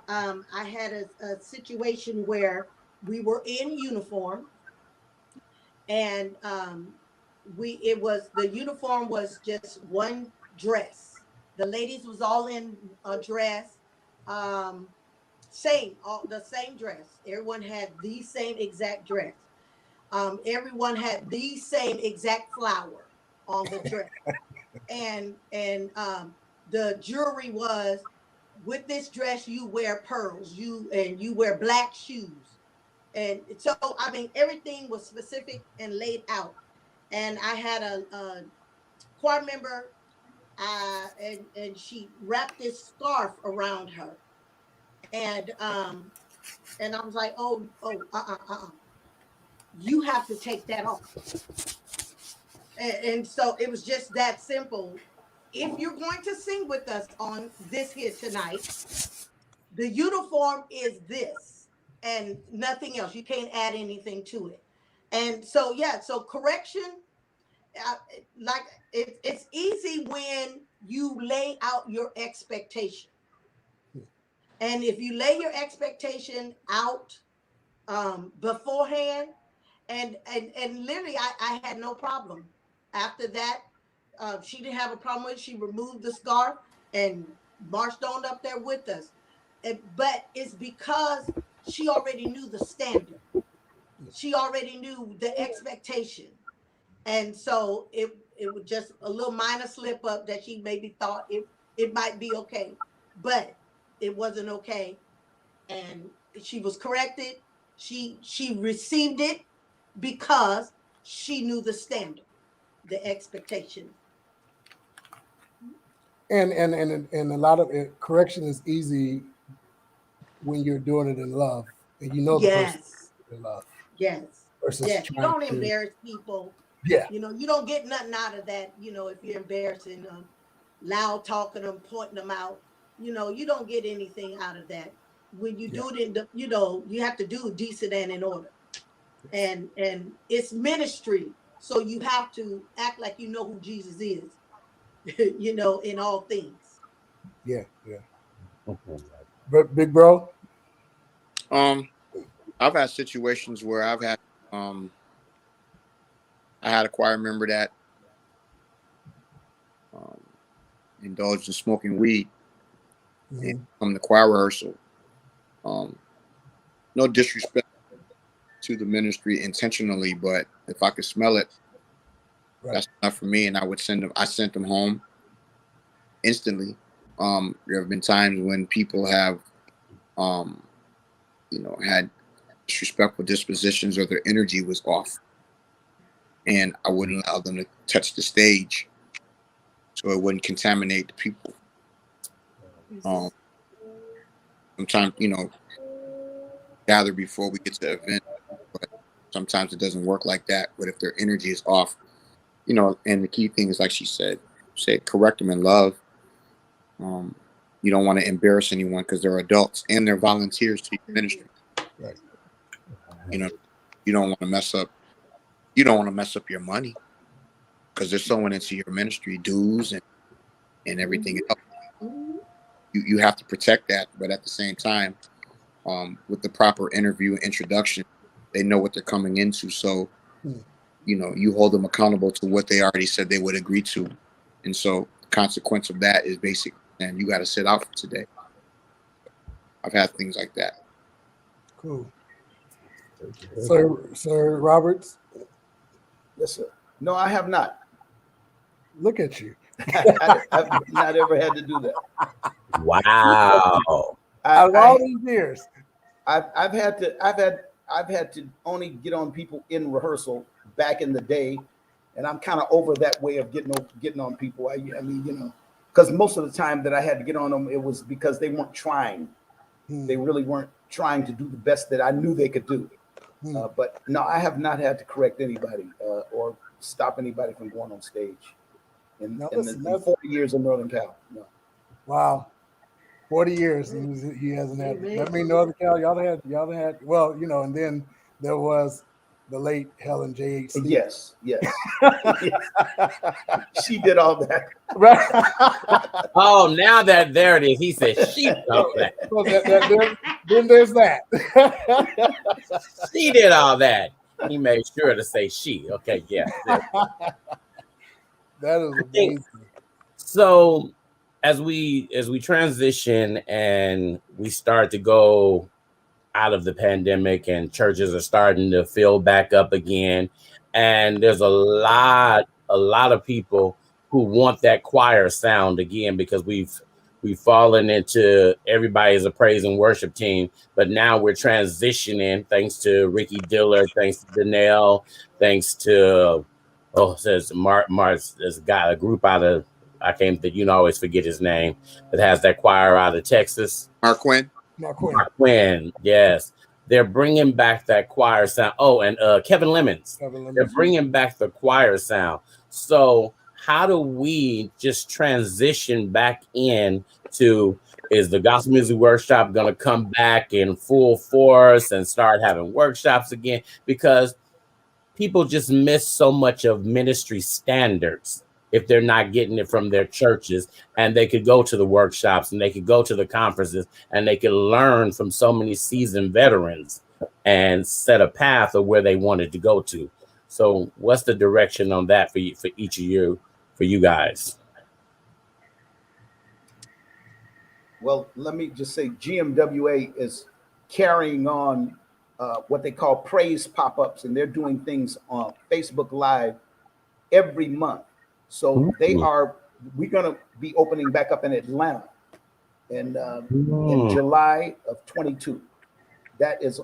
I had a situation where we were in uniform, and the uniform was just one dress. The ladies was all in a dress, the same dress. Everyone had the same exact dress. Everyone had the same exact flower on the dress. and the jury was, with this dress you wear pearls, you wear black shoes, and so I mean everything was specific and laid out. And I had a choir member, and she wrapped this scarf around her, and I was like, you have to take that off. And so it was just that simple. If you're going to sing with us on this here tonight, the uniform is this and nothing else. You can't add anything to it. And so, so correction, it's easy when you lay out your expectation. And if you lay your expectation out beforehand, and literally I had no problem. After that, she didn't have a problem with it. She removed the scarf and marched on up there with us. But it's because she already knew the standard. She already knew the expectation. And so it was just a little minor slip up that she maybe thought it might be okay, but it wasn't okay. And she was corrected. She received it because she knew the standard, the expectation. And a lot of it, correction is easy when you're doing it in love and you know the person in love Yes. versus Yes. You trying don't to, embarrass people. yeah, You know, you don't get nothing out of that, if you're embarrassing them, loud talking them, pointing them out. You don't get anything out of that. When you do it in the, you have to do decent and in order. And it's ministry. So you have to act like you know who Jesus is, in all things. yeah. But big bro, I've had situations where I've had I had a choir member that indulged in smoking weed from the choir rehearsal. No disrespect to the ministry intentionally, but if I could smell it, that's enough for me. And I sent them home instantly. There have been times when people have, had disrespectful dispositions or their energy was off, and I wouldn't allow them to touch the stage, so it wouldn't contaminate the people. Sometimes, gather before we get to the event, but sometimes it doesn't work like that. But if their energy is off, and the key thing is, like she said, correct them in love. You don't want to embarrass anyone because they're adults and they're volunteers to your ministry. Right. You don't want to mess up. You don't want to mess up your money because they're sowing into your ministry dues and everything else. You have to protect that, but at the same time, with the proper interview and introduction, they know what they're coming into. So, you hold them accountable to what they already said they would agree to. And so the consequence of that is basically, and you got to sit out for today. I've had things like that. Cool. Sir Roberts? Yes, sir. No, I have not. Look at you. I've not ever had to do that. Wow. Out of all these years. I've had to only get on people in rehearsal back in the day, and I'm kind of over that way of getting on people. I mean, because most of the time that I had to get on them, it was because they weren't trying. They really weren't trying to do the best that I knew they could do. But no, I have not had to correct anybody or stop anybody from going on stage in 40 years in Northern Cal. No. Wow. 40 years and he hasn't had. That mean Northern Cal, y'all had. Well, and then there was the late Helen J.H. Yes. She did all that. Right. Oh, now that there it is. He said she did all that. Well, then there's that. She did all that. He made sure to say she. Okay, yeah. That is amazing. So as we transition and we start to go out of the pandemic and churches are starting to fill back up again, and there's a lot of people who want that choir sound again, because we've fallen into everybody's a praise and worship team, but now we're transitioning thanks to Ricky Diller, thanks to DaNell, thanks to says Mark there's a group out of, I can't think, always forget his name, that has that choir out of Texas. Mark Quinn, yes. They're bringing back that choir sound. Oh, and Kevin Lemons. They're bringing back the choir sound. So how do we just transition back in to, is the Gospel Music Workshop going to come back in full force and start having workshops again? Because people just miss so much of ministry standards if they're not getting it from their churches, and they could go to the workshops and they could go to the conferences and they could learn from so many seasoned veterans and set a path of where they wanted to go to. So what's the direction on that for each of you, for you guys? Well, let me just say GMWA is carrying on what they call praise pop-ups, and they're doing things on Facebook Live every month. So we're going to be opening back up in Atlanta in July of 22. That is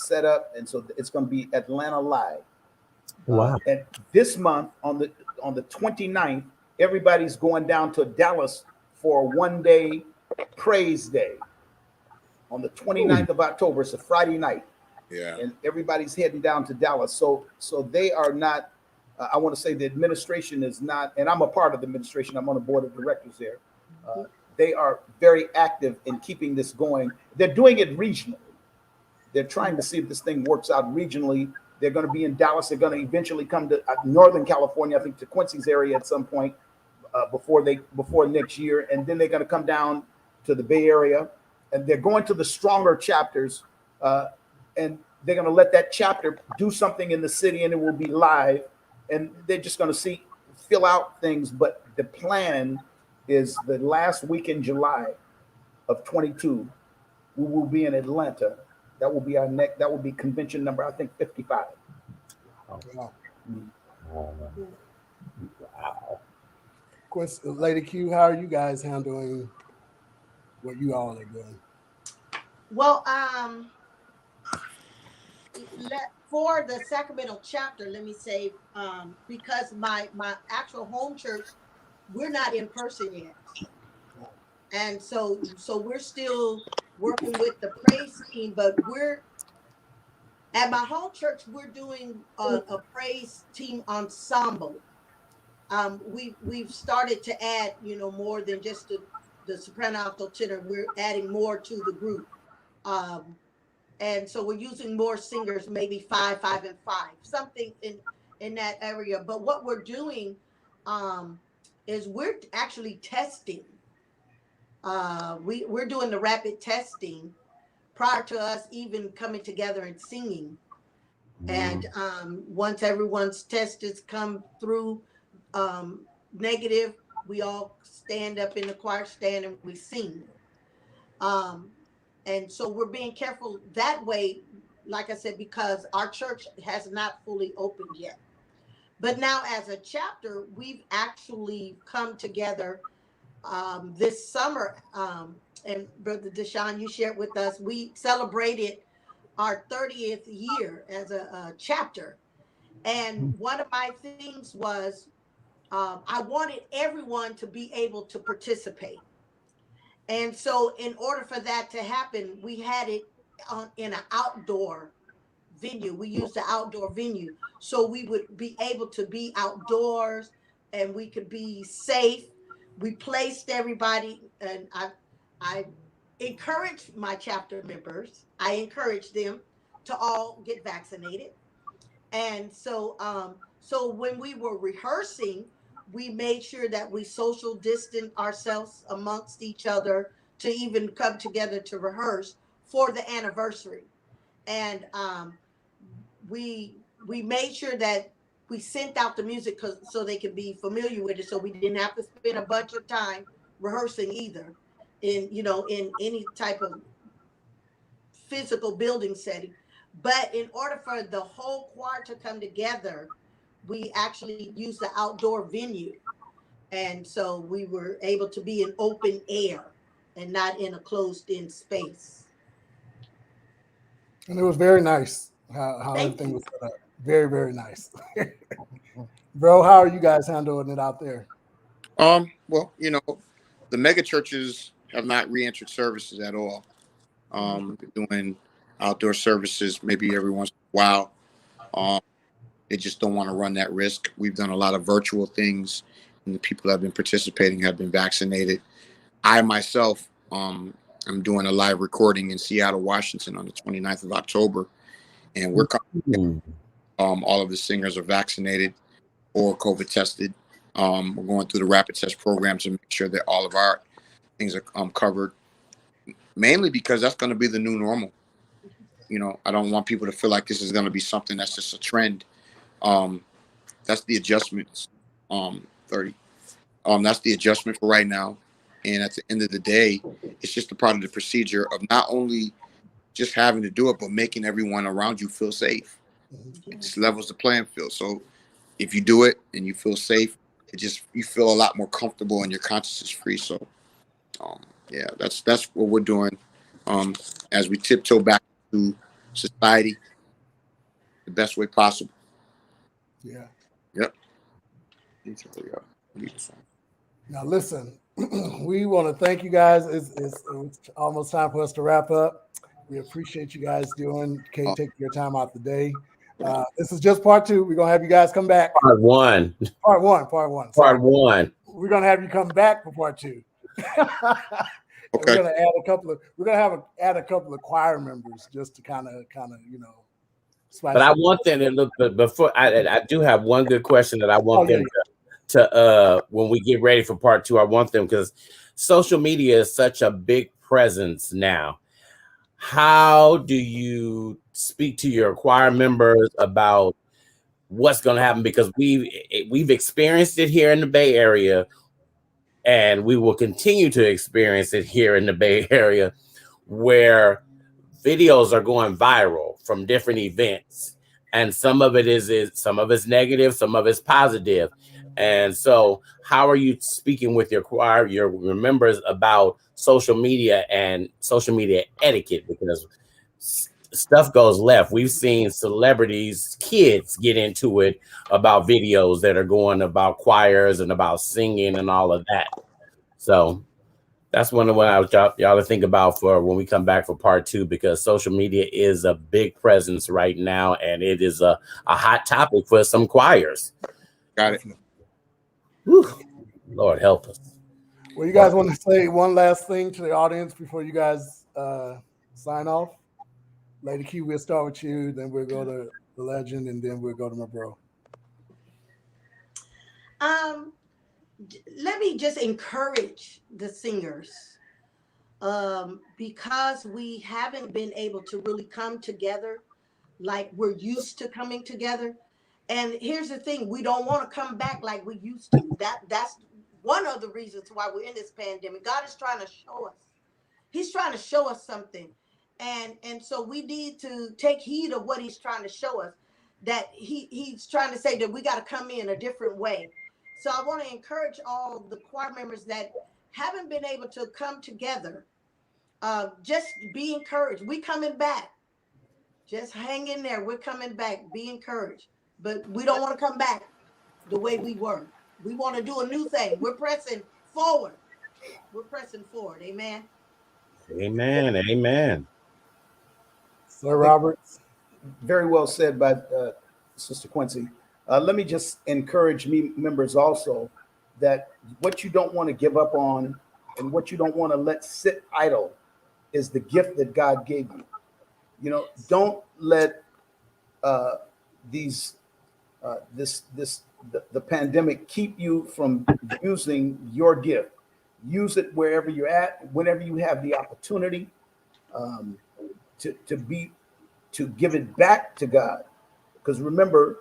set up, and so it's going to be Atlanta Live. Wow. And this month on the 29th, everybody's going down to Dallas for a one-day praise day. on the 29th of October. It's a Friday night. Yeah. And everybody's heading down to Dallas. So they are not, I want to say the administration is not, and I'm a part of the administration. I'm on the board of directors there. They are very active in keeping this going. They're doing it regionally. They're trying to see if this thing works out regionally. They're going to be in Dallas. They're going to eventually come to Northern California, I think to Quincy's area at some point before next year. And then they're going to come down to the Bay Area. And they're going to the stronger chapters. And they're going to let that chapter do something in the city, and it will be live. And they're just going to fill out things. But the plan is the last week in July of 22, we will be in Atlanta. That will be that will be convention number, I think, 55. Wow. Wow. Lady Q, how are you guys handling what you all are doing? Well, for the Sacramento chapter, let me say, because my actual home church, we're not in person yet. And so we're still working with the praise team, but we're at my home church, we're doing a praise team ensemble. We've started to add, more than just the soprano, alto, tenor. We're adding more to the group. And so we're using more singers, maybe 5, 5, and 5, something in that area. But what we're doing is we're actually testing. We're doing the rapid testing prior to us even coming together and singing. And once everyone's test has come through negative, we all stand up in the choir stand and we sing. And so we're being careful that way, like I said, because our church has not fully opened yet. But now as a chapter, we've actually come together this summer. And Brother Deshaun, you shared with us, we celebrated our 30th year as a chapter. And one of my things was I wanted everyone to be able to participate. And so in order for that to happen, we had it in an outdoor venue. We used the outdoor venue. So we would be able to be outdoors and we could be safe. We placed everybody, and I encouraged my chapter members. I encouraged them to all get vaccinated. And so when we were rehearsing, we made sure that we social distanced ourselves amongst each other to even come together to rehearse for the anniversary. And we made sure that we sent out the music so they could be familiar with it, so we didn't have to spend a bunch of time rehearsing either in any type of physical building setting. But in order for the whole choir to come together, we actually used the outdoor venue. And so we were able to be in open air and not in a closed-in space. And it was very nice how everything was set up. Very, very nice. Bro, how are you guys handling it out there? Well, the mega churches have not re-entered services at all. Doing outdoor services maybe every once in a while. They just don't want to run that risk. We've done a lot of virtual things, and the people that have been participating have been vaccinated. I myself, I'm doing a live recording in Seattle, Washington on the 29th of October, and we're coming. All of the singers are vaccinated or COVID tested. We're going through the rapid test program to make sure that all of our things are covered, mainly because that's going to be the new normal. I don't want people to feel like this is going to be something that's just a trend. That's the adjustments. 30. That's the adjustment for right now. And at the end of the day, it's just a part of the procedure of not only just having to do it, but making everyone around you feel safe. It just levels the playing field. So if you do it and you feel safe, you feel a lot more comfortable and your conscience is free. So yeah, that's what we're doing as we tiptoe back to society the best way possible. Yeah. Yep. Now listen, we want to thank you guys. It's almost time for us to wrap up. We appreciate you guys taking your time out the day. This is just part 2. We're gonna have you guys come back. Part one. Part one. Part Sorry. one. We're gonna have you come back for part 2. Okay. We're gonna add a couple of choir members just to kind of spice But I it. want them to look. But before I do have one good question that I want them to when we get ready for part 2. I want them, because social media is such a big presence now. How do you speak to your choir members about what's going to happen? Because we've experienced it here in the Bay Area, and we will continue to experience it here in the Bay Area, where videos are going viral from different events, and some of it's negative, some of it's positive. And so how are you speaking with your choir, your members, about social media and social media etiquette? Because stuff goes left. We've seen celebrities, kids get into it about videos that are going about choirs and about singing and all of that. So that's one of what I was y'all to think about for when we come back for part 2, because social media is a big presence right now, and it is a hot topic for some choirs. Got it. Whew. Lord help us. Well, you guys want to say one last thing to the audience before you guys sign off? Lady Q, we'll start with you, then we'll go to the legend, and then we'll go to my bro. Let me just encourage the singers, because we haven't been able to really come together like we're used to coming together. And here's the thing, we don't want to come back like we used to. That's one of the reasons why we're in this pandemic. God is trying to show us. He's trying to show us something. And so we need to take heed of what he's trying to show us, that he's trying to say that we got to come in a different way. So I want to encourage all the choir members that haven't been able to come together. Just be encouraged. We coming back. Just hang in there. We're coming back. Be encouraged. But we don't want to come back the way we were. We want to do a new thing. We're pressing forward. We're pressing forward. Amen. Amen. Amen. Sir Roberts. Very well said by Sister Quincy. Let me just encourage members also that what you don't want to give up on and what you don't want to let sit idle is the gift that God gave you. You know, don't let the pandemic keep you from using your gift. Use it wherever you're at, whenever you have the opportunity to give it back to God. Because remember,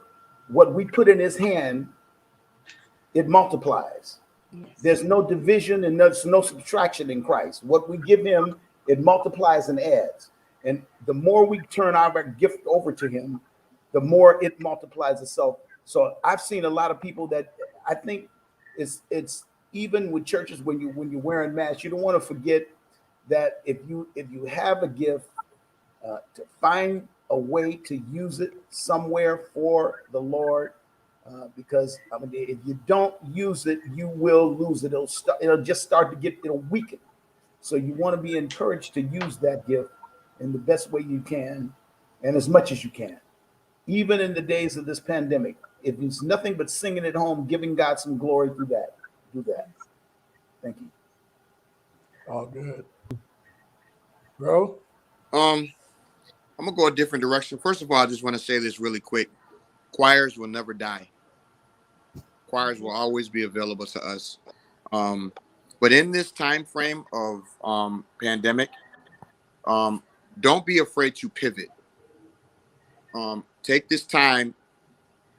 what we put in his hand, it multiplies. Yes. There's no division and there's no subtraction in Christ. What we give him, it multiplies and adds. And the more we turn our gift over to him, the more it multiplies itself. So I've seen a lot of people that I think it's even with churches when you're wearing masks, you don't want to forget that if you have a gift, to find a way to use it somewhere for the Lord, because I mean, if you don't use it, you will lose it. It'll just start to it'll weaken. So you want to be encouraged to use that gift in the best way you can, and as much as you can, even in the days of this pandemic. If it's nothing but singing at home, giving God some glory through that, do that. Thank you. All good, bro. I'm gonna go a different direction. First of all, I just want to say this really quick. Choirs will never die. Choirs will always be available to us. But in this time frame of pandemic, don't be afraid to pivot. Take this time,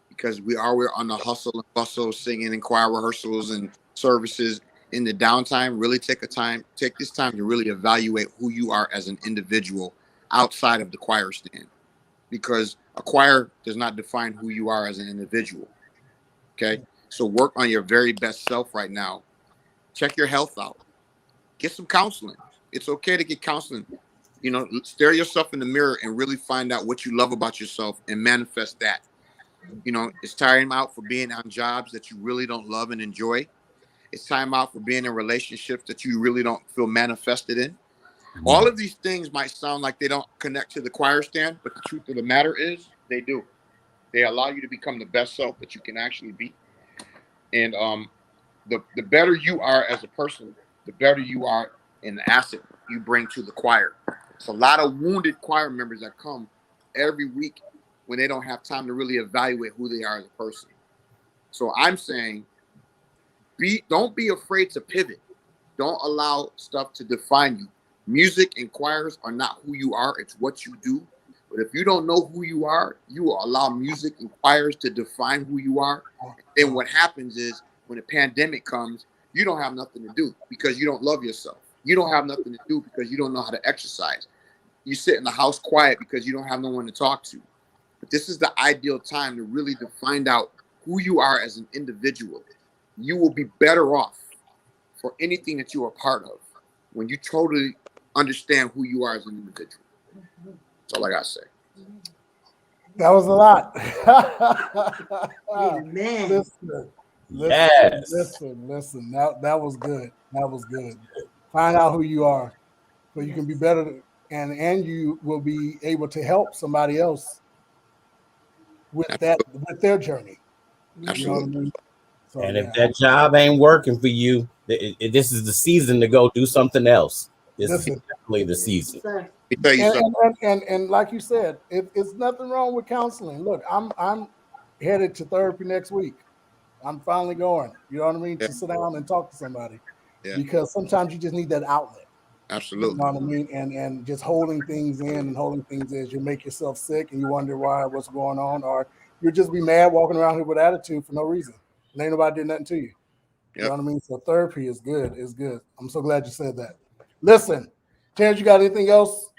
because we're on the hustle and bustle, singing and choir rehearsals and services. In the downtime, really take this time to really evaluate who you are as an individual outside of the choir stand, because a choir does not define who you are as an individual. Okay, so work on your very best self right now. Check your health out. Get some counseling. It's okay to get counseling. You know, stare yourself in the mirror and really find out what you love about yourself and manifest that. You know, it's tiring out for being on jobs that you really don't love and enjoy. It's time out for being in relationships that you really don't feel manifested in. All of these things might sound like they don't connect to the choir stand, but the truth of the matter is they do. They allow you to become the best self that you can actually be. And the better you are as a person, the better you are in the asset you bring to the choir. It's a lot of wounded choir members that come every week when they don't have time to really evaluate who they are as a person. So I'm saying, don't be afraid to pivot. Don't allow stuff to define you. Music and choirs are not who you are. It's what you do. But if you don't know who you are, you will allow music and choirs to define who you are. Then what happens is when a pandemic comes, you don't have nothing to do because you don't love yourself. You don't have nothing to do because you don't know how to exercise. You sit in the house quiet because you don't have no one to talk to. But this is the ideal time to really find out who you are as an individual. You will be better off for anything that you are part of when you totally understand who you are as an individual. That's all I gotta say. That was a lot. Amen. Listen. That was good. That was good. Find out who you are, so you can be better, and you will be able to help somebody else with their journey. Absolutely. You know what I mean? So, and if that job ain't working for you, this is the season to go do something else. This is definitely the season. Let me tell you something. And like you said, it's nothing wrong with counseling. Look, I'm headed to therapy next week. I'm finally going. You know what I mean? Yeah. To sit down and talk to somebody, because sometimes you just need that outlet. Absolutely. You know what I mean? And just holding things in you make yourself sick and you wonder what's going on, or you'll just be mad walking around here with attitude for no reason. And ain't nobody did nothing to you. You know what I mean? So therapy is good. It's good. I'm so glad you said that. Listen, Terrence, you got anything else?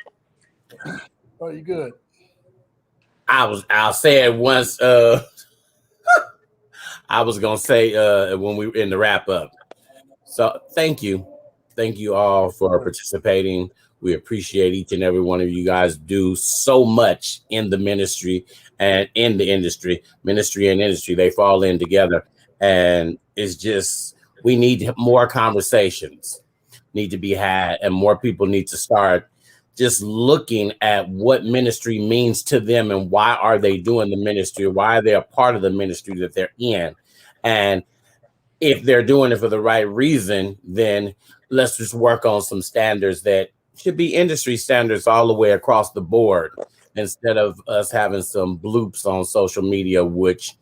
Oh, you good? I'll say it once. I was gonna say when we were in the wrap up. So thank you all for participating. We appreciate each and every one of you guys. Do so much in the ministry and in the industry. Ministry and industry, they fall in together, and it's just we need more conversations need to be had, and more people need to start just looking at what ministry means to them and why are they doing the ministry, why are they a part of the ministry that they're in. And if they're doing it for the right reason, then let's just work on some standards that should be industry standards all the way across the board, instead of us having some bloops on social media, which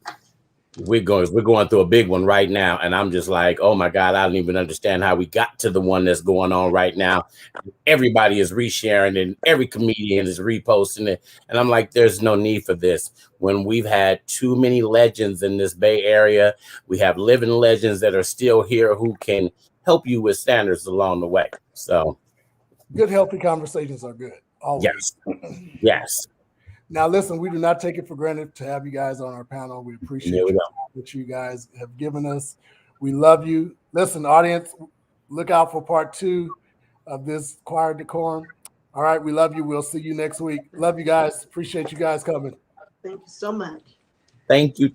we're going through a big one right now. And I'm just like, oh my God, I don't even understand how we got to the one that's going on right now. Everybody is resharing and every comedian is reposting it. And I'm like, there's no need for this. When we've had too many legends in this Bay Area, we have living legends that are still here who can help you with standards along the way. So good, healthy conversations are good. Always. Yes. Now, listen, we do not take it for granted to have you guys on our panel. We appreciate what you guys have given us. We love you. Listen, audience, look out for part 2 of this choir decorum. All right, we love you. We'll see you next week. Love you guys. Appreciate you guys coming. Thank you so much. Thank you.